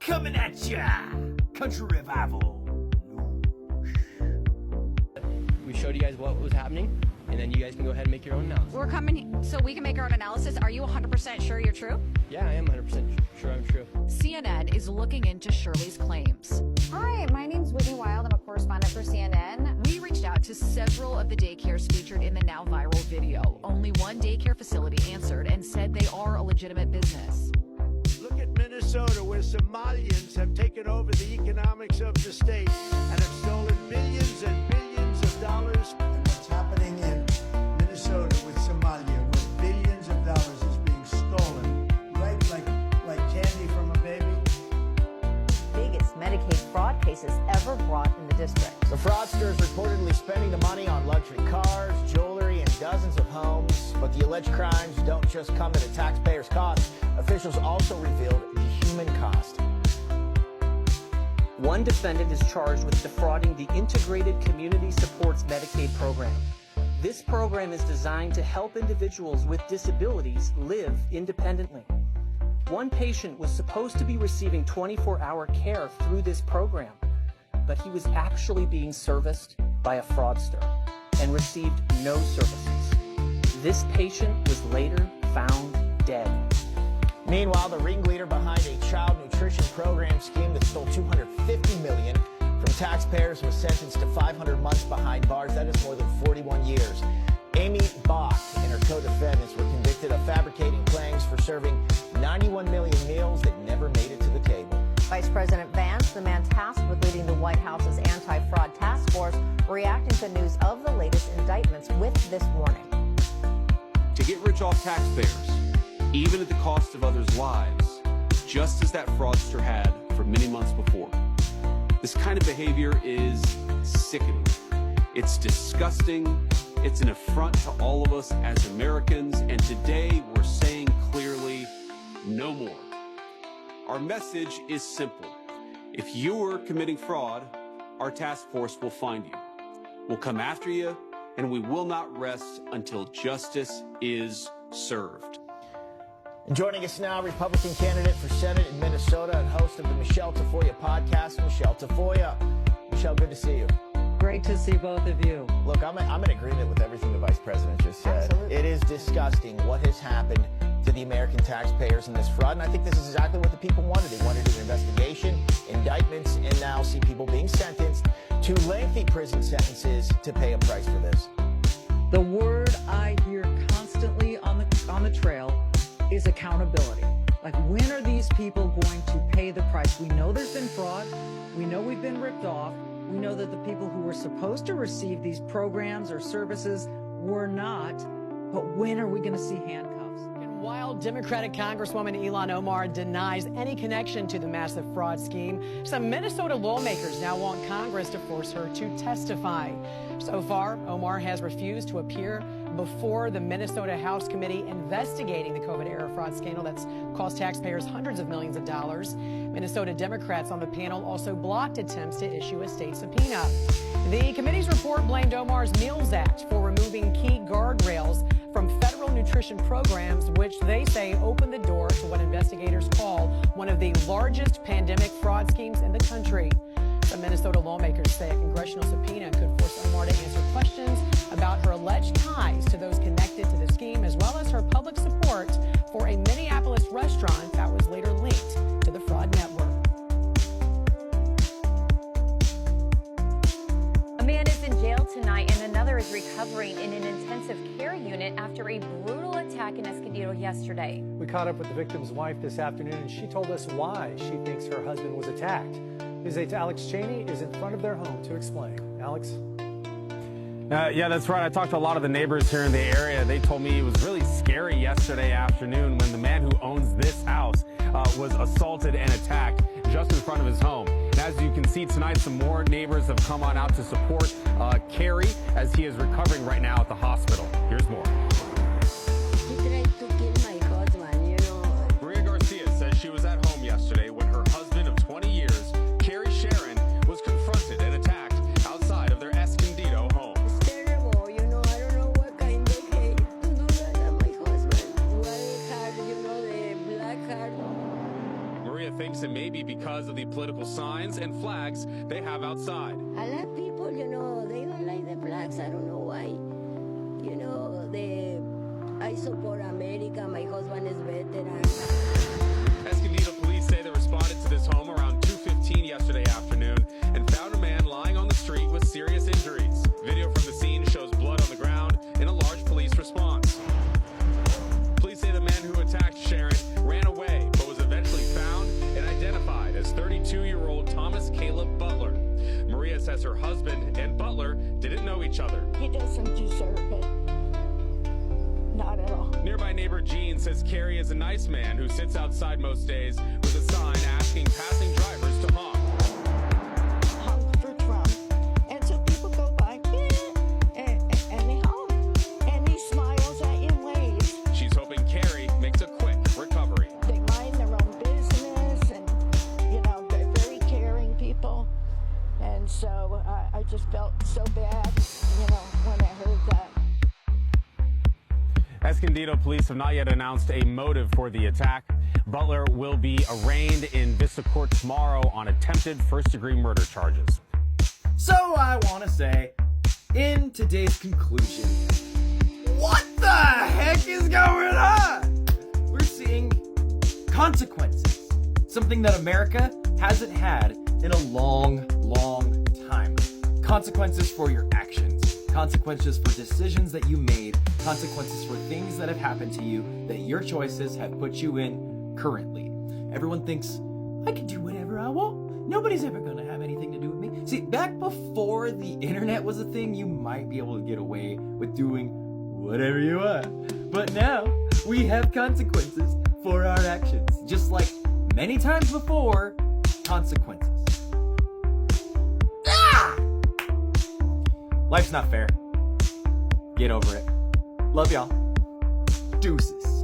Coming at ya! Country Revival. We showed you guys what was happening, and then you guys can go ahead and make your own analysis. We're coming so we can make our own analysis. Are you 100% sure you're true? Yeah, I am 100% sure I'm true. CNN is looking into Shirley's claims. Hi, my name's Whitney Wild. I'm a correspondent for CNN. We reached out to several of the daycares featured in the now viral video. Only one daycare facility answered and said they are a legitimate business. Look at Minnesota, where Somalians have taken over the economics of the state and have stolen billions and billions of dollars. And what's happening in Minnesota with Somalia, where billions of dollars is being stolen, right, like candy from a baby. Biggest Medicaid fraud cases ever brought in the district. The fraudsters reportedly spending the money on luxury cars, jewelry, and dozens of homes. But the alleged crimes don't just come at a taxpayer's cost. Officials also revealed the human cost. One defendant is charged with defrauding the Integrated Community Supports Medicaid program. This program is designed to help individuals with disabilities live independently. One patient was supposed to be receiving 24-hour care through this program, but he was actually being serviced by a fraudster and received no services. This patient was later found dead. Meanwhile, the ringleader behind a child nutrition program scheme that stole $250 million from taxpayers was sentenced to 500 months behind bars. That is more than 41 years. Amy Bach and her co-defendants were convicted of fabricating claims for serving 91 million meals that never made it to the table. Vice President Vance, the man tasked with leading the White House's anti-fraud task force, reacting to news of the latest indictments with this warning. To get rich off taxpayers, even at the cost of others' lives, just as that fraudster had for many months before. This kind of behavior is sickening. It's disgusting. It's an affront to all of us as Americans, and today we're saying clearly, no more. Our message is simple. If you are committing fraud, our task force will find you. We'll come after you, and we will not rest until justice is served. And joining us now, Republican candidate for Senate in Minnesota and host of the Michelle Tafoya podcast, Michelle Tafoya. Michelle, good to see you. Great to see both of you. Look, I'm in agreement with everything the Vice President just said. Absolutely. It is disgusting what has happened to the American taxpayers in this fraud, and I think this is exactly what the people wanted. They wanted an investigation, indictments, and now see people being sentenced to lengthy prison sentences to pay a price for this. The word I hear constantly on the trail is accountability. Like, when are these people going to pay the price? We know there's been fraud. We know we've been ripped off. We know that the people who were supposed to receive these programs or services were not. But when are we going to see handcuffs? And while Democratic Congresswoman Ilhan Omar denies any connection to the massive fraud scheme, some Minnesota lawmakers now want Congress to force her to testify. So far, Omar has refused to appear before the Minnesota House Committee investigating the COVID-era fraud scandal that's cost taxpayers hundreds of millions of dollars. Minnesota Democrats on the panel also blocked attempts to issue a state subpoena. The committee's report blamed Omar's Meals Act for removing key guardrails from federal nutrition programs, which they say opened the door to what investigators call one of the largest pandemic fraud schemes in the country. Some Minnesota lawmakers say a congressional subpoena could force Omar to answer questions about her alleged ties to those connected to the scheme, as well as her public support for a Minneapolis restaurant that was later linked to the fraud network. A man is in jail tonight and another is recovering in an intensive care unit after a brutal attack in Escondido yesterday. We caught up with the victim's wife this afternoon, and she told us why she thinks her husband was attacked. News 8's Alex Cheney is in front of their home to explain. Alex? Yeah, that's right. I talked to a lot of the neighbors here in the area. They told me it was really scary yesterday afternoon when the man who owns this house was assaulted and attacked just in front of his home. And as you can see tonight, some more neighbors have come on out to support Kerry as he is recovering right now at the hospital. Here's more. He tried to kill my husband, you know. Maria Garcia says she was at home yesterday when her husband of 20 years, Kerry Sharon, was confronted and attacked outside of their Escondido home. It's terrible, you know. I don't know what kind of hate to do that to my husband. White card, you know, the black card. Maria thinks it it may be because of the political signs and flags they have outside. A lot of people, they don't like the flags. I don't know why. I support America. My husband is veteran. Escondido police say they responded to this home around 2:15 yesterday afternoon and found a man lying on the street with serious injuries. Video from the scene shows blood on the ground in a large police response. Police say the man who attacked Sharon ran away but was eventually found and identified as 32-year-old Thomas Caleb Butler. Maria says her husband and Butler didn't know each other. He doesn't deserve it. Not at all. Nearby neighbor Jean says Kerry is a nice man who sits outside most days with a sign asking passing drivers to honk. Honk for Trump. And so people go by, and they honk. And he smiles at you and waves. She's hoping Kerry makes a quick recovery. They mind their own business, and, they're very caring people. And so I just felt so bad, when I heard that. Escondido police have not yet announced a motive for the attack. Butler will be arraigned in Vista Court tomorrow on attempted first-degree murder charges. So I want to say, in today's conclusion, what the heck is going on? We're seeing consequences. Something that America hasn't had in a long, long time. Consequences for your actions. Consequences for decisions that you made. Consequences for things that have happened to you that your choices have put you in currently. Everyone thinks, I can do whatever I want. Nobody's ever going to have anything to do with me. See, back before the internet was a thing, you might be able to get away with doing whatever you want. But now, we have consequences for our actions. Just like many times before, consequences. Ah! Life's not fair. Get over it. Love y'all. Deuces.